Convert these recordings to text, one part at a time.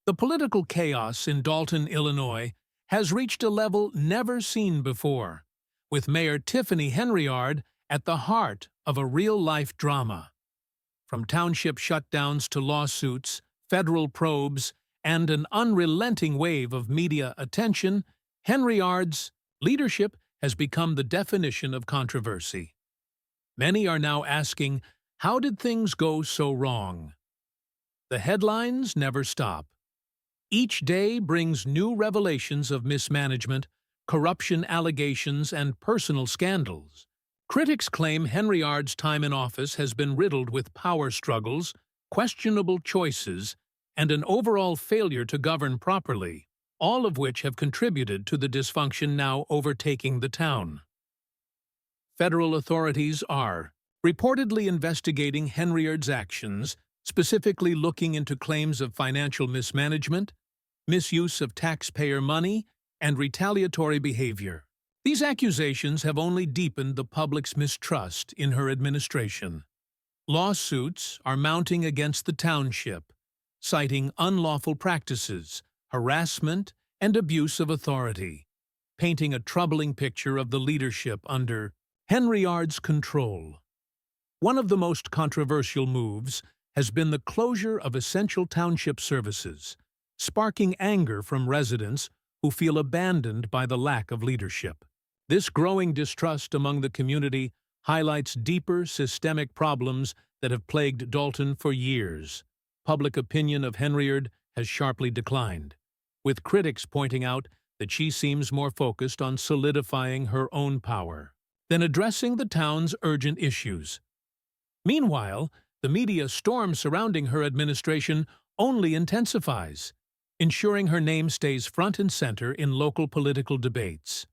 The political chaos in Dalton, Illinois, has reached a level never seen before, with Mayor Tiffany Henyard at the heart of a real-life drama. From township shutdowns to lawsuits, federal probes, and an unrelenting wave of media attention, Henyard's leadership has become the definition of controversy. Many are now asking, how did things go so wrong? The headlines never stop. Each day brings new revelations of mismanagement, corruption allegations, and personal scandals. Critics claim Henyard's time in office has been riddled with power struggles, questionable choices, and an overall failure to govern properly, all of which have contributed to the dysfunction now overtaking the town. Federal authorities are reportedly investigating Henyard's actions, specifically looking into claims of financial mismanagement, misuse of taxpayer money, and retaliatory behavior. These accusations have only deepened the public's mistrust in her administration. Lawsuits are mounting against the township, citing unlawful practices, harassment, and abuse of authority, painting a troubling picture of the leadership under Henyard's control. One of the most controversial moves has been the closure of essential township services, sparking anger from residents who feel abandoned by the lack of leadership. This growing distrust among the community highlights deeper systemic problems that have plagued Dalton for years. Public opinion of Henyard has sharply declined, with critics pointing out that she seems more focused on solidifying her own power than addressing the town's urgent issues. Meanwhile, the media storm surrounding her administration only intensifies, ensuring her name stays front and center in local political debates.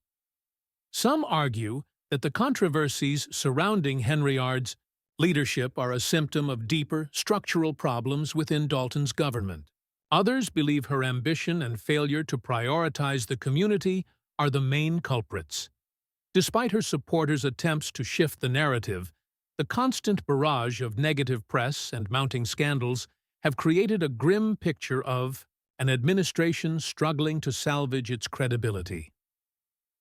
Some argue that the controversies surrounding Henyard's leadership are a symptom of deeper, structural problems within Dalton's government. Others believe her ambition and failure to prioritize the community are the main culprits. Despite her supporters' attempts to shift the narrative, the constant barrage of negative press and mounting scandals have created a grim picture of an administration struggling to salvage its credibility.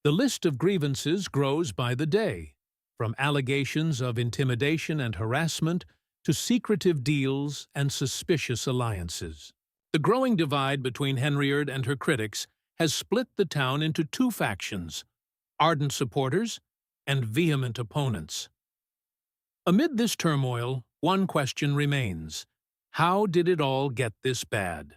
The list of grievances grows by the day, from allegations of intimidation and harassment to secretive deals and suspicious alliances. The growing divide between Henyard and her critics has split the town into two factions: ardent supporters and vehement opponents. Amid this turmoil, one question remains: how did it all get this bad?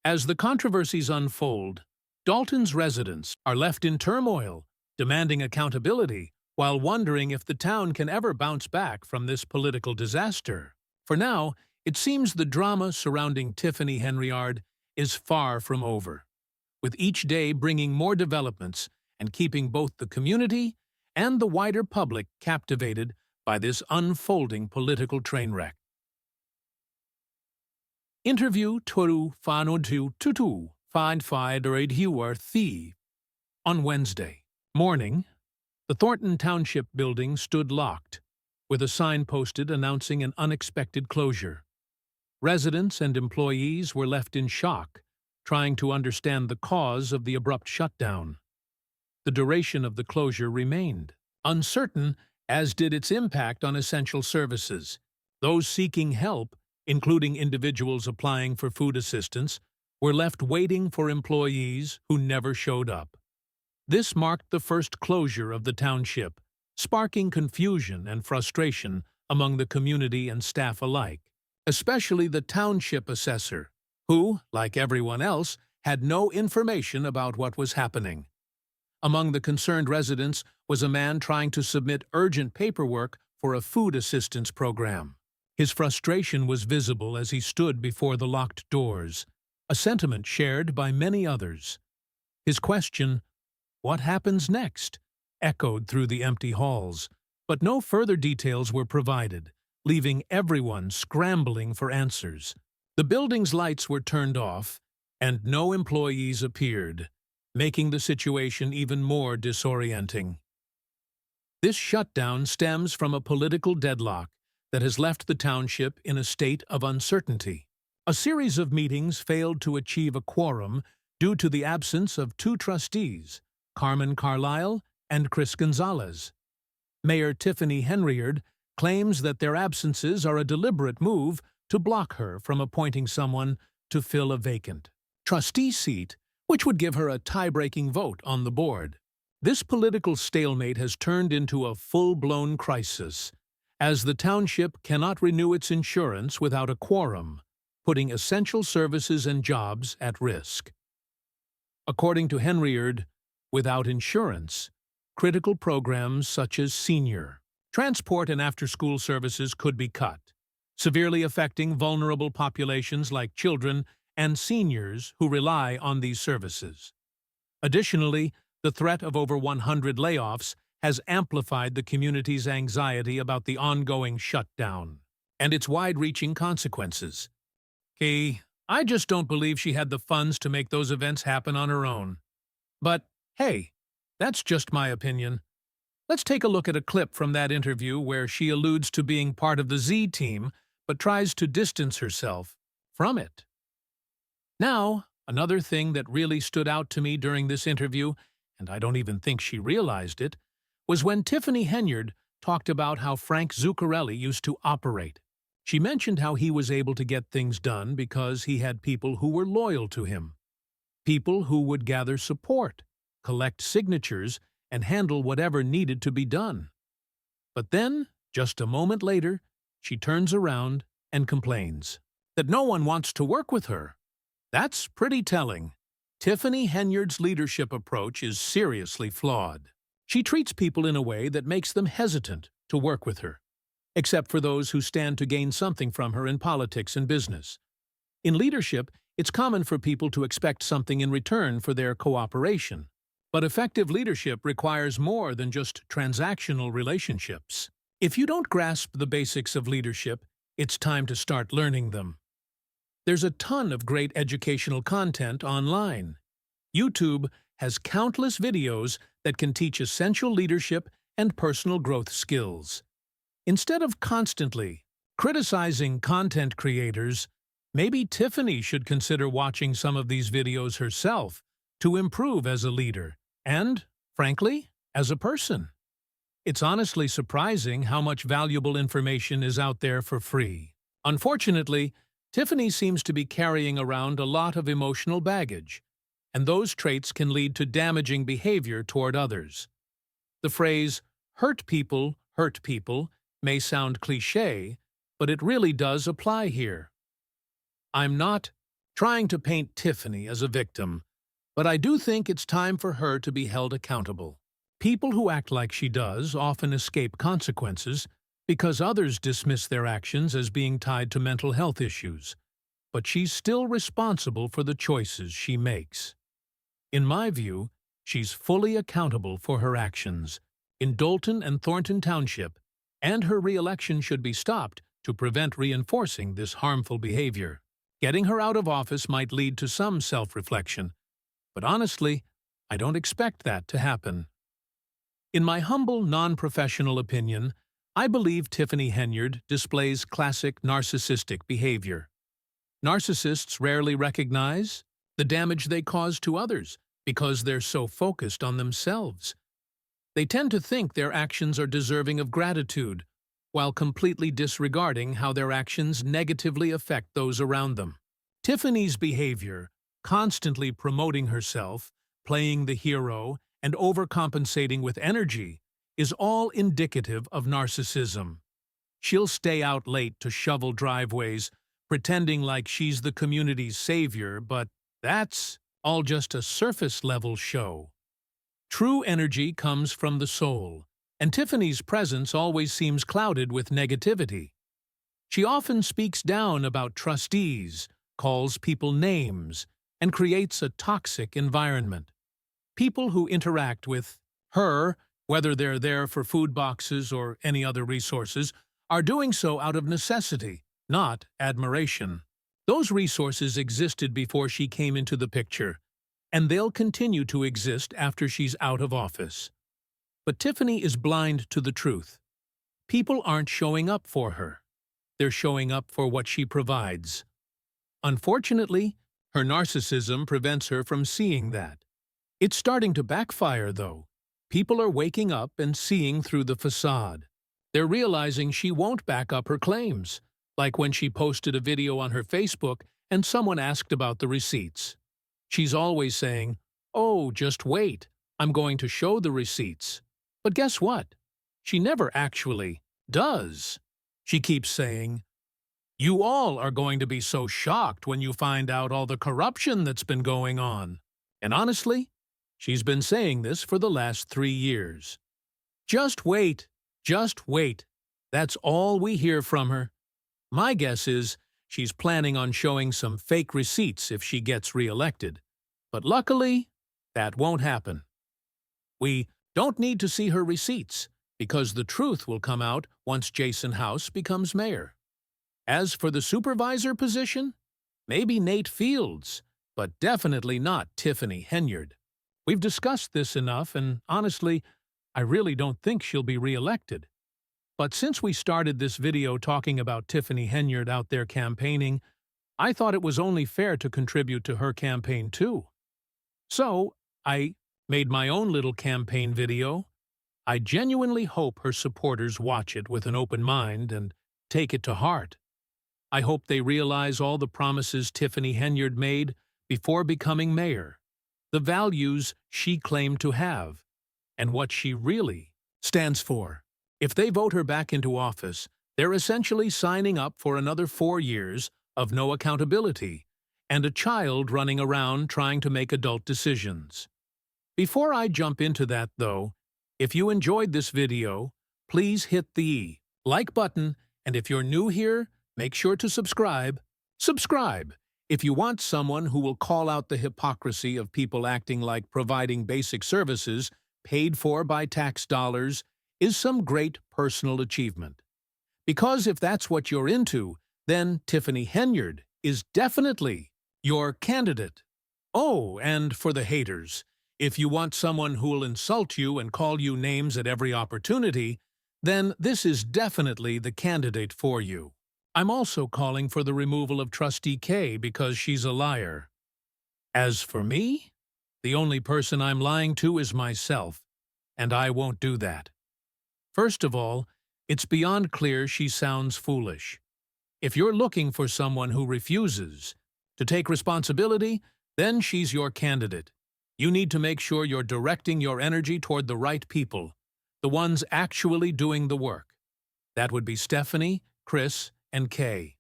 As the controversies unfold, Dalton's residents are left in turmoil, demanding accountability, while wondering if the town can ever bounce back from this political disaster. For now, it seems the drama surrounding Tiffany Henyard is far from over, with each day bringing more developments and keeping both the community and the wider public captivated by this unfolding political train wreck. Interview Toru Fanodu Tutu find Thie. On Wednesday morning, the Thornton Township building stood locked, with a sign posted announcing an unexpected closure. Residents and employees were left in shock, trying to understand the cause of the abrupt shutdown. The duration of the closure remained uncertain, as did its impact on essential services. Those seeking help, including individuals applying for food assistance, were left waiting for employees who never showed up. This marked the first closure of the township, sparking confusion and frustration among the community and staff alike, especially the township assessor, who, like everyone else, had no information about what was happening. Among the concerned residents was a man trying to submit urgent paperwork for a food assistance program. His frustration was visible as he stood before the locked doors, a sentiment shared by many others. His question, "What happens next?" echoed through the empty halls, but no further details were provided, leaving everyone scrambling for answers. The building's lights were turned off, and no employees appeared, making the situation even more disorienting. This shutdown stems from a political deadlock that has left the township in a state of uncertainty. A series of meetings failed to achieve a quorum due to the absence of two trustees, Carmen Carlisle and Chris Gonzalez. Mayor Tiffany Henyard claims that their absences are a deliberate move to block her from appointing someone to fill a vacant trustee seat, which would give her a tie-breaking vote on the board. This political stalemate has turned into a full-blown crisis, as the township cannot renew its insurance without a quorum, putting essential services and jobs at risk. According to Henyard, without insurance, critical programs such as senior, transport and after-school services could be cut, severely affecting vulnerable populations like children and seniors who rely on these services. Additionally, the threat of over 100 layoffs has amplified the community's anxiety about the ongoing shutdown and its wide-reaching consequences. I just don't believe she had the funds to make those events happen on her own. But, hey, that's just my opinion. Let's take a look at a clip from that interview where she alludes to being part of the Z team but tries to distance herself from it. Now, another thing that really stood out to me during this interview, and I don't even think she realized it, was when Tiffany Henyard talked about how Frank Zuccarelli used to operate. She mentioned how he was able to get things done because he had people who were loyal to him, people who would gather support, collect signatures, and handle whatever needed to be done. But then, just a moment later, she turns around and complains that no one wants to work with her. That's pretty telling. Tiffany Henyard's leadership approach is seriously flawed. She treats people in a way that makes them hesitant to work with her, except for those who stand to gain something from her in politics and business. In leadership, it's common for people to expect something in return for their cooperation. But effective leadership requires more than just transactional relationships. If you don't grasp the basics of leadership, it's time to start learning them. There's a ton of great educational content online. YouTube has countless videos that can teach essential leadership and personal growth skills. Instead of constantly criticizing content creators, maybe Tiffany should consider watching some of these videos herself to improve as a leader and, frankly, as a person. It's honestly surprising how much valuable information is out there for free. Unfortunately, Tiffany seems to be carrying around a lot of emotional baggage, and those traits can lead to damaging behavior toward others. The phrase, hurt people, may sound cliché, but it really does apply here. I'm not trying to paint Tiffany as a victim, but I do think it's time for her to be held accountable. People who act like she does often escape consequences because others dismiss their actions as being tied to mental health issues, but she's still responsible for the choices she makes. In my view, she's fully accountable for her actions in Dolton and Thornton Township, and her re-election should be stopped to prevent reinforcing this harmful behavior. Getting her out of office might lead to some self-reflection, but honestly, I don't expect that to happen. In my humble, non-professional opinion, I believe Tiffany Henyard displays classic narcissistic behavior. Narcissists rarely recognize the damage they cause to others because they're so focused on themselves. They tend to think their actions are deserving of gratitude, while completely disregarding how their actions negatively affect those around them. Tiffany's behavior, constantly promoting herself, playing the hero, and overcompensating with energy, is all indicative of narcissism. She'll stay out late to shovel driveways, pretending like she's the community's savior, but that's all just a surface-level show. True energy comes from the soul, and Tiffany's presence always seems clouded with negativity. She often speaks down about trustees, calls people names, and creates a toxic environment. People who interact with her, whether they're there for food boxes or any other resources, are doing so out of necessity, not admiration. Those resources existed before she came into the picture, and they'll continue to exist after she's out of office. But Tiffany is blind to the truth. People aren't showing up for her. They're showing up for what she provides. Unfortunately, her narcissism prevents her from seeing that. It's starting to backfire, though. People are waking up and seeing through the facade. They're realizing she won't back up her claims, like when she posted a video on her Facebook and someone asked about the receipts. She's always saying, "Oh, just wait, I'm going to show the receipts." But guess what? She never actually does. She keeps saying, "You all are going to be so shocked when you find out all the corruption that's been going on." And honestly, she's been saying this for the last 3 years. Just wait, just wait. That's all we hear from her. My guess is she's planning on showing some fake receipts if she gets reelected. But luckily, that won't happen. We don't need to see her receipts, because the truth will come out once Jason House becomes mayor. As for the supervisor position, maybe Nate Fields, but definitely not Tiffany Henyard. We've discussed this enough, and honestly, I really don't think she'll be reelected. But since we started this video talking about Tiffany Henyard out there campaigning, I thought it was only fair to contribute to her campaign too. So, I made my own little campaign video. I genuinely hope her supporters watch it with an open mind and take it to heart. I hope they realize all the promises Tiffany Henyard made before becoming mayor, the values she claimed to have, and what she really stands for. If they vote her back into office, they're essentially signing up for another 4 years of no accountability and a child running around trying to make adult decisions. Before I jump into that, though, if you enjoyed this video, please hit the like button, and if you're new here, make sure to subscribe. Subscribe if you want someone who will call out the hypocrisy of people acting like providing basic services paid for by tax dollars is some great personal achievement. Because if that's what you're into, then Tiffany Henyard is definitely your candidate. Oh, and for the haters, if you want someone who'll insult you and call you names at every opportunity, then this is definitely the candidate for you. I'm also calling for the removal of Trustee K because she's a liar. As for me, the only person I'm lying to is myself, and I won't do that. First of all, it's beyond clear she sounds foolish. If you're looking for someone who refuses to take responsibility, then she's your candidate. You need to make sure you're directing your energy toward the right people, the ones actually doing the work. That would be Stephanie, Chris, and Kay.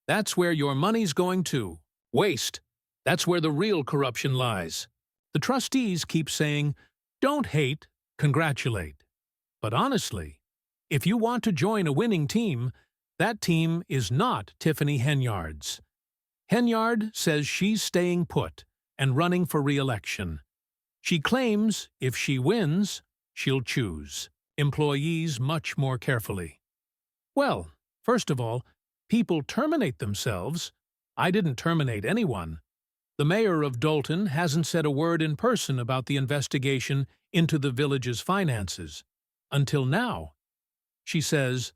That's where your money's going to. Waste. That's where the real corruption lies. The trustees keep saying, "Don't hate, congratulate." But honestly, if you want to join a winning team, that team is not Tiffany Henyard's. Henyard says she's staying put and running for re-election. She claims if she wins, she'll choose employees much more carefully. Well, first of all, people terminate themselves. I didn't terminate anyone. The mayor of Dolton hasn't said a word in person about the investigation into the village's finances. Until now. She says,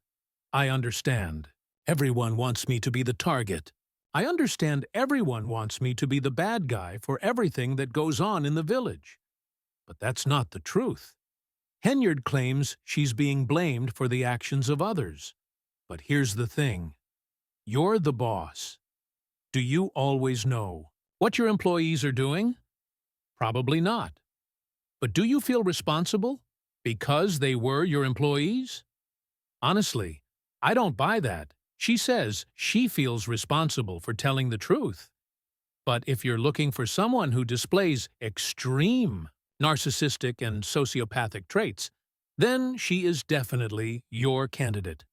"I understand. Everyone wants me to be the target. I understand everyone wants me to be the bad guy for everything that goes on in the village." But that's not the truth. Henyard claims she's being blamed for the actions of others. But here's the thing. You're the boss. Do you always know what your employees are doing? Probably not. But do you feel responsible because they were your employees? Honestly, I don't buy that. She says she feels responsible for telling the truth. But if you're looking for someone who displays extreme narcissistic and sociopathic traits, then she is definitely your candidate.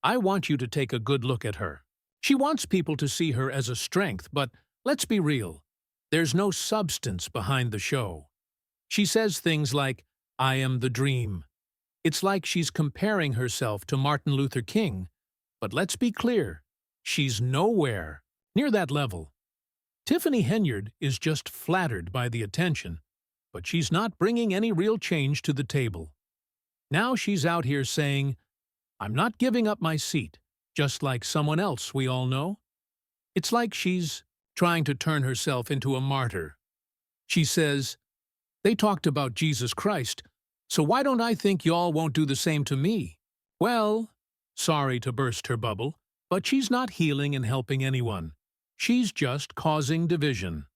I want you to take a good look at her. She wants people to see her as a strength, but let's be real. There's no substance behind the show. She says things like, "I am the dream." It's like she's comparing herself to Martin Luther King. But let's be clear, she's nowhere near that level. Tiffany Henyard is just flattered by the attention, but she's not bringing any real change to the table. Now she's out here saying, "I'm not giving up my seat," just like someone else we all know. It's like she's trying to turn herself into a martyr. She says, "They talked about Jesus Christ, so why don't I think y'all won't do the same to me?" Well, sorry to burst her bubble, but she's not healing and helping anyone. She's just causing division.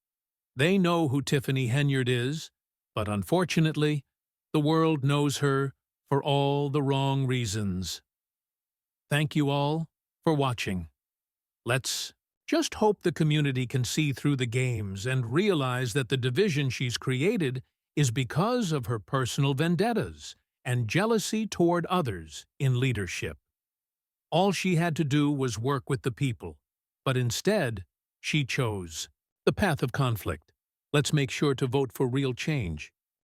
They know who Tiffany Henyard is, but unfortunately, the world knows her for all the wrong reasons. Thank you all for watching. Let's just hope the community can see through the games and realize that the division she's created is because of her personal vendettas and jealousy toward others in leadership. All she had to do was work with the people, but instead, she chose the path of conflict. Let's make sure to vote for real change.